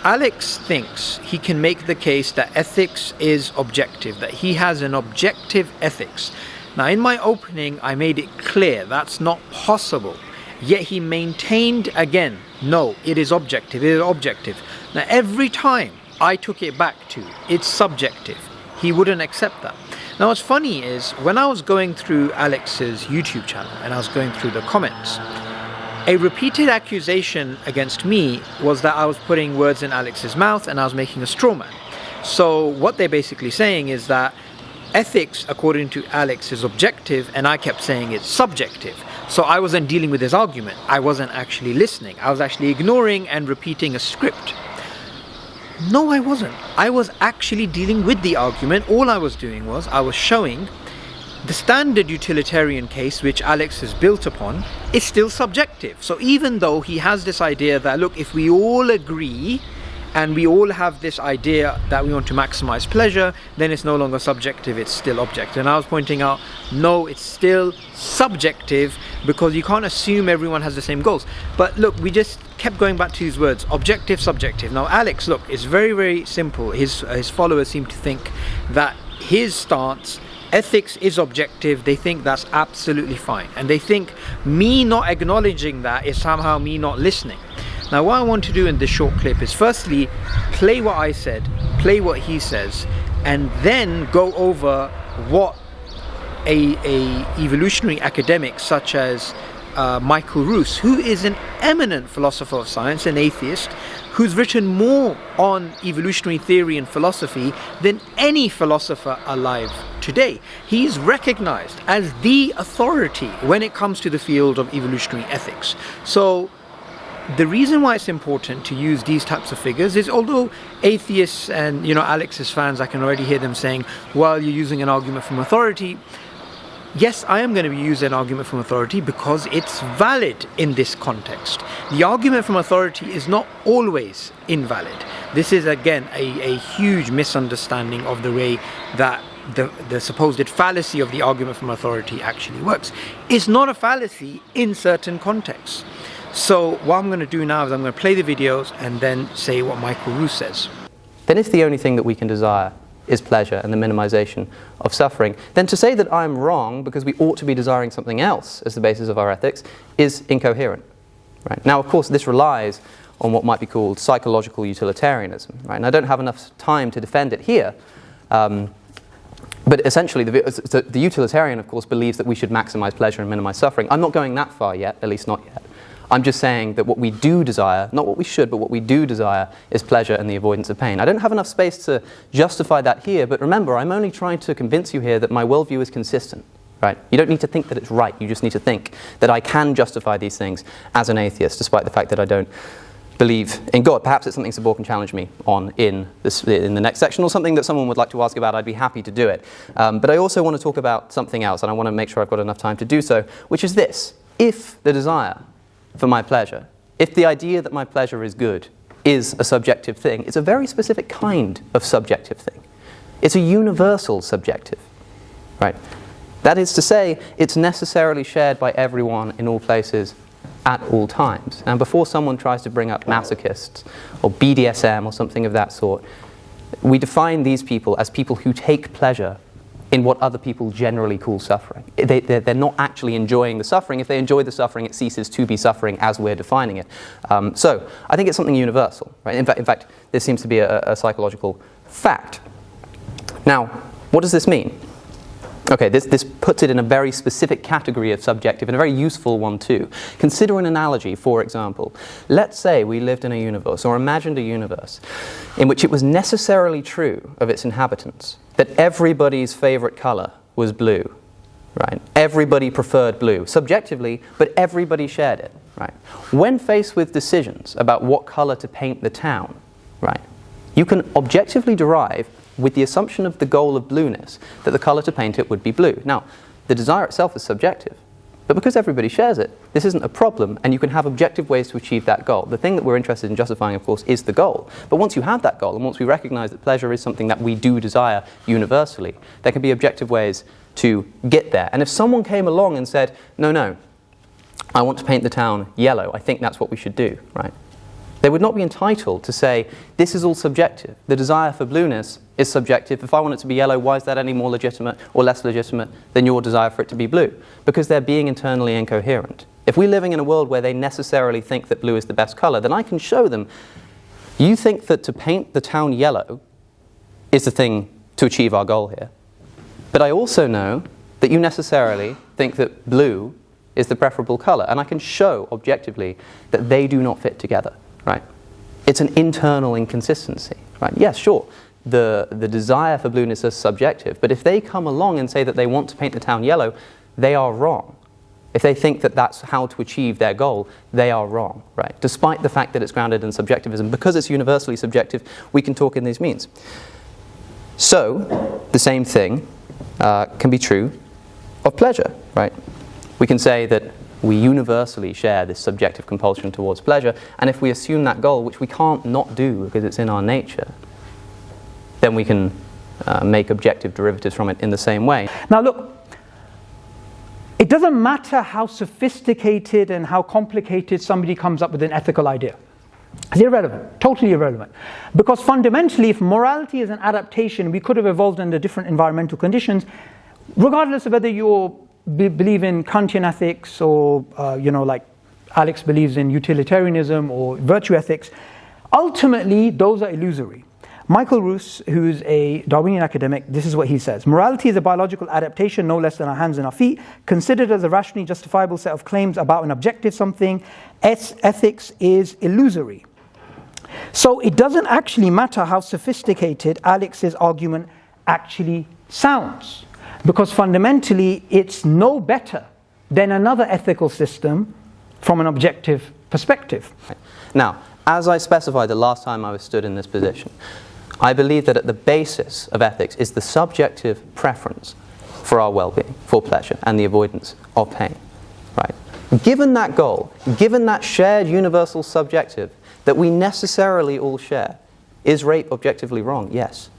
Alex thinks he can make the case that ethics is objective, that he has an objective ethics. Now, in my opening, I made it clear that's not possible. Yet he maintained again, no, it is objective, it is objective. Now, every time I took it back to, it's subjective, he wouldn't accept that. Now, what's funny is, when I was going through Alex's YouTube channel and I was going through the comments, a repeated accusation against me was that I was putting words in Alex's mouth and I was making a straw man. So what they're basically saying is that ethics, according to Alex, is objective, and I kept saying it's subjective. So I wasn't dealing with his argument. I wasn't actually listening. I was actually ignoring and repeating a script. No, I wasn't. I was actually dealing with the argument. All I was doing was I was showing the standard utilitarian case, which Alex has built upon, is still subjective. So even though he has this idea that, look, if we all agree and we all have this idea that we want to maximize pleasure, then it's no longer subjective, it's still objective. And I was pointing out, no, it's still subjective, because you can't assume everyone has the same goals. But look, we just kept going back to these words, objective, subjective. Now, Alex, look, it's very, very simple. His followers seem to think that his stance, ethics is objective. They think that's absolutely fine. And they think me not acknowledging that is somehow me not listening. Now, what I want to do in this short clip is firstly play what I said, play what he says, and then go over what a evolutionary academic such as Michal, who is an eminent philosopher of science, an atheist, who's written more on evolutionary theory and philosophy than any philosopher alive today. He's recognized as the authority when it comes to the field of evolutionary ethics. So the reason why it's important to use these types of figures is, although atheists and, Alex's fans, I can already hear them saying, well, you're using an argument from authority. Yes, I am going to be using an argument from authority because it's valid in this context. The argument from authority is not always invalid. This is, again, a huge misunderstanding of the way that the supposed fallacy of the argument from authority actually works. It's not a fallacy in certain contexts. So what I'm going to do now is I'm going to play the videos and then say what Ruse says. Then if the only thing that we can desire is pleasure and the minimization of suffering, then to say that I'm wrong because we ought to be desiring something else as the basis of our ethics is incoherent. Right? Now, of course, this relies on what might be called psychological utilitarianism. Right? And I don't have enough time to defend it here. But essentially, the utilitarian, of course, believes that we should maximize pleasure and minimize suffering. I'm not going that far yet, at least not yet. I'm just saying that what we do desire, not what we should, but what we do desire is pleasure and the avoidance of pain. I don't have enough space to justify that here, but remember, I'm only trying to convince you here that my worldview is consistent. Right? You don't need to think that it's right. You just need to think that I can justify these things as an atheist, despite the fact that I don't believe in God. Perhaps it's something Subboor can challenge me on in the next section, or something that someone would like to ask about. I'd be happy to do it. But I also want to talk about something else, and I want to make sure I've got enough time to do so, which is this. If the desire for my pleasure, if the idea that my pleasure is good is a subjective thing, it's a very specific kind of subjective thing. It's a universal subjective, right? That is to say, it's necessarily shared by everyone in all places at all times. And before someone tries to bring up masochists or BDSM or something of that sort, we define these people as people who take pleasure in what other people generally call suffering. They're not actually enjoying the suffering. If they enjoy the suffering, it ceases to be suffering as we're defining it. So I think it's something universal. Right? In fact, this seems to be a psychological fact. Now, what does this mean? Okay, this puts it in a very specific category of subjective, and a very useful one too. Consider an analogy, for example. Let's say we lived in a universe, or imagined a universe, in which it was necessarily true of its inhabitants that everybody's favorite color was blue, right? Everybody preferred blue, subjectively, but everybody shared it, right? When faced with decisions about what color to paint the town, right, you can objectively derive, with the assumption of the goal of blueness, that the color to paint it would be blue. Now, the desire itself is subjective, but because everybody shares it, this isn't a problem, and you can have objective ways to achieve that goal. The thing that we're interested in justifying, of course, is the goal. But once you have that goal, and once we recognize that pleasure is something that we do desire universally, there can be objective ways to get there. And if someone came along and said, no, I want to paint the town yellow, I think that's what we should do, right? They would not be entitled to say, this is all subjective. The desire for blueness is subjective. If I want it to be yellow, why is that any more legitimate or less legitimate than your desire for it to be blue? Because they're being internally incoherent. If we're living in a world where they necessarily think that blue is the best color, then I can show them, you think that to paint the town yellow is the thing to achieve our goal here. But I also know that you necessarily think that blue is the preferable color. And I can show objectively that they do not fit together. Right? It's an internal inconsistency. Right? Yes, sure, the desire for blueness is subjective, but if they come along and say that they want to paint the town yellow, they are wrong. If they think that that's how to achieve their goal, they are wrong. Right? Despite the fact that it's grounded in subjectivism, because it's universally subjective, we can talk in these means. So, the same thing can be true of pleasure. Right? We can say that we universally share this subjective compulsion towards pleasure, and if we assume that goal, which we can't not do because it's in our nature, then we can make objective derivatives from it in the same way. Now look, it doesn't matter how sophisticated and how complicated somebody comes up with an ethical idea. It's irrelevant, totally irrelevant. Because fundamentally, if morality is an adaptation, we could have evolved under different environmental conditions, regardless of whether you're believe in Kantian ethics or, like Alex believes in utilitarianism or virtue ethics. Ultimately, those are illusory. Michael Ruse, who's a Darwinian academic, this is what he says. Morality is a biological adaptation, no less than our hands and our feet, considered as a rationally justifiable set of claims about an objective something. Ethics is illusory. So it doesn't actually matter how sophisticated Alex's argument actually sounds. Because fundamentally, it's no better than another ethical system from an objective perspective. Now, as I specified the last time I was stood in this position, I believe that at the basis of ethics is the subjective preference for our well-being, for pleasure, and the avoidance of pain. Right? Given that goal, given that shared universal subjective that we necessarily all share, is rape objectively wrong? Yes.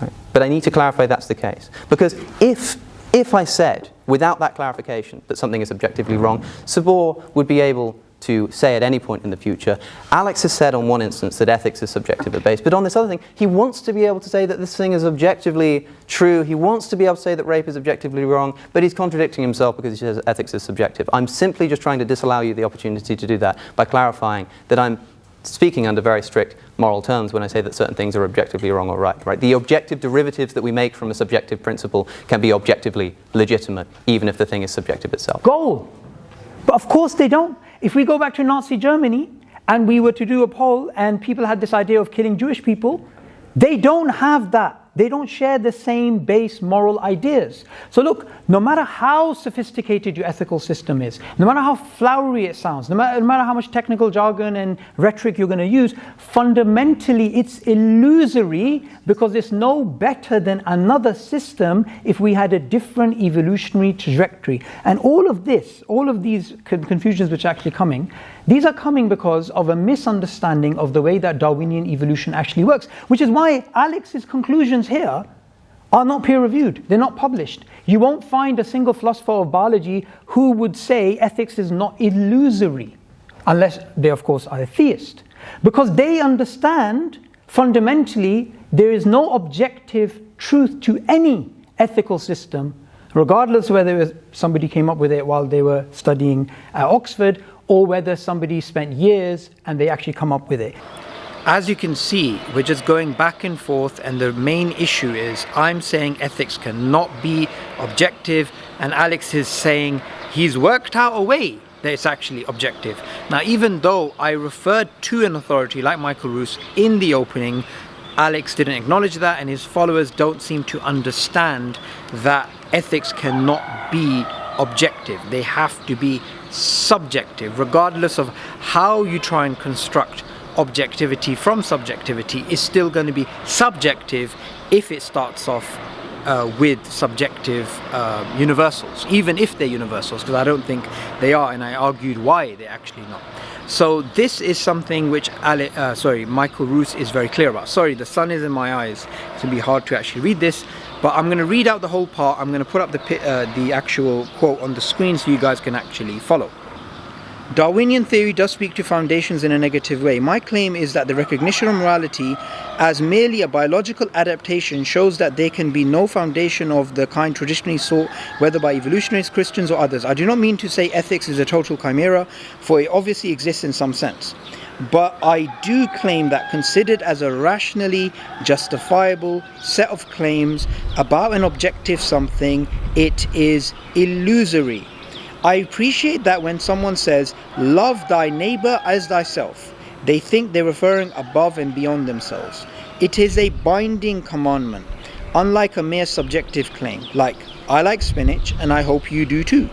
Right. But I need to clarify that's the case. Because if I said, without that clarification, that something is objectively wrong, Subboor would be able to say at any point in the future, Alex has said on one instance that ethics is subjective at base, but on this other thing, he wants to be able to say that this thing is objectively true, he wants to be able to say that rape is objectively wrong, but he's contradicting himself because he says ethics is subjective. I'm simply just trying to disallow you the opportunity to do that by clarifying that I'm speaking under very strict moral terms when I say that certain things are objectively wrong or right. The objective derivatives that we make from a subjective principle can be objectively legitimate, even if the thing is subjective itself. Goal. But of course they don't. If we go back to Nazi Germany and we were to do a poll and people had this idea of killing Jewish people, they don't have that. They don't share the same base moral ideas. So look, no matter how sophisticated your ethical system is, no matter how flowery it sounds, no matter how much technical jargon and rhetoric you're going to use, fundamentally it's illusory because it's no better than another system if we had a different evolutionary trajectory. And all of these confusions which are actually coming, these are coming because of a misunderstanding of the way that Darwinian evolution actually works, which is why Alex's conclusions here are not peer-reviewed. They're not published. You won't find a single philosopher of biology who would say ethics is not illusory, unless they, of course, are a theist. Because they understand, fundamentally, there is no objective truth to any ethical system, regardless of whether somebody came up with it while they were studying at Oxford, or whether somebody spent years and they actually come up with it. As you can see, we're just going back and forth, and the main issue is I'm saying ethics cannot be objective, and Alex is saying he's worked out a way that it's actually objective. Now, even though I referred to an authority like Michael Ruse in the opening, Alex didn't acknowledge that, and his followers don't seem to understand that ethics cannot be objective. They have to be subjective. Regardless of how you try and construct objectivity from subjectivity, is still going to be subjective if it starts off with subjective universals, even if they're universals, because I don't think they are, and I argued why they're actually not. So this is something which Michael Ruse is very clear about. Sorry, the sun is in my eyes. It's going to be hard to actually read this, but I'm going to read out the whole part. I'm going to put up the actual quote on the screen so you guys can actually follow. Darwinian theory does speak to foundations in a negative way. My claim is that the recognition of morality as merely a biological adaptation shows that there can be no foundation of the kind traditionally sought, whether by evolutionists, Christians or others. I do not mean to say ethics is a total chimera, for it obviously exists in some sense. But I do claim that considered as a rationally justifiable set of claims about an objective something, it is illusory. I appreciate that when someone says, love thy neighbor as thyself, they think they're referring above and beyond themselves. It is a binding commandment, unlike a mere subjective claim, like, I like spinach and I hope you do too.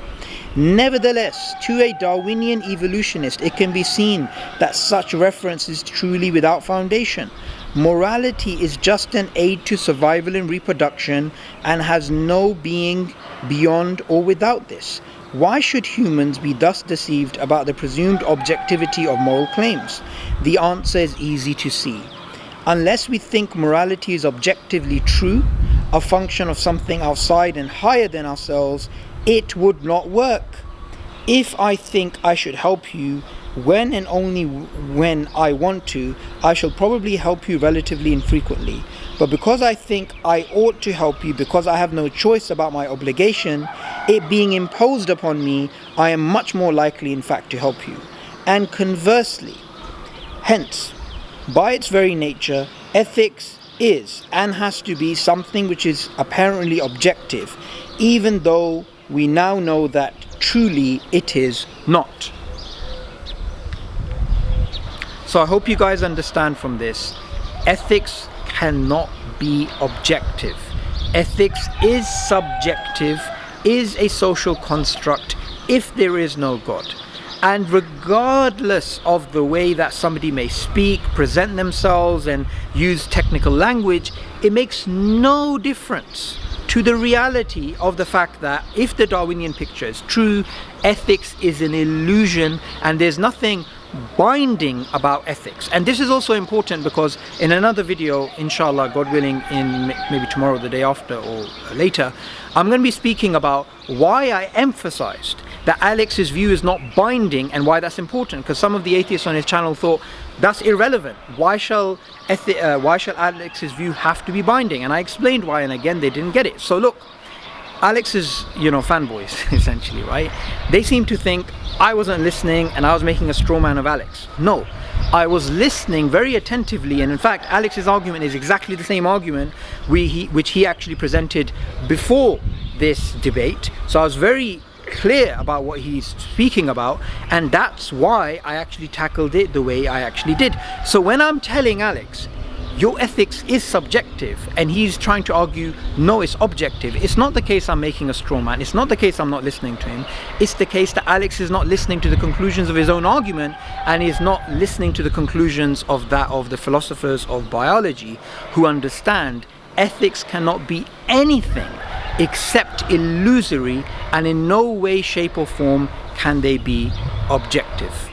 Nevertheless, to a Darwinian evolutionist, it can be seen that such reference is truly without foundation. Morality is just an aid to survival and reproduction and has no being beyond or without this. Why should humans be thus deceived about the presumed objectivity of moral claims? The answer is easy to see. Unless we think morality is objectively true, a function of something outside and higher than ourselves, it would not work. If I think I should help you when and only when I want to, I shall probably help you relatively infrequently. But because I think I ought to help you because I have no choice about my obligation, it being imposed upon me, I am much more likely in fact to help you. And conversely, hence, by its very nature, ethics is and has to be something which is apparently objective, even though we now know that truly it is not. So I hope you guys understand from this, ethics cannot be objective. Ethics is subjective, is a social construct if there is no God. And regardless of the way that somebody may speak, present themselves and use technical language, it makes no difference to the reality of the fact that if the Darwinian picture is true, ethics is an illusion and there's nothing binding about ethics. And this is also important because in another video, inshallah, God willing, in maybe tomorrow, the day after or later, I'm going to be speaking about why I emphasized that Alex's view is not binding and why that's important, because some of the atheists on his channel thought that's irrelevant. Why shall Alex's view have to be binding? And I explained why, and again they didn't get it. So look, Alex's fanboys essentially, right? They seem to think I wasn't listening and I was making a straw man of Alex. No, I was listening very attentively, and in fact Alex's argument is exactly the same argument which he actually presented before this debate. So I was very clear about what he's speaking about, and that's why I actually tackled it the way I actually did. So when I'm telling Alex your ethics is subjective and he's trying to argue no, it's objective, it's not the case I'm making a straw man, it's not the case I'm not listening to him, it's the case that Alex is not listening to the conclusions of his own argument and is not listening to the conclusions of the philosophers of biology who understand ethics cannot be anything except illusory, and in no way, shape or form can they be objective.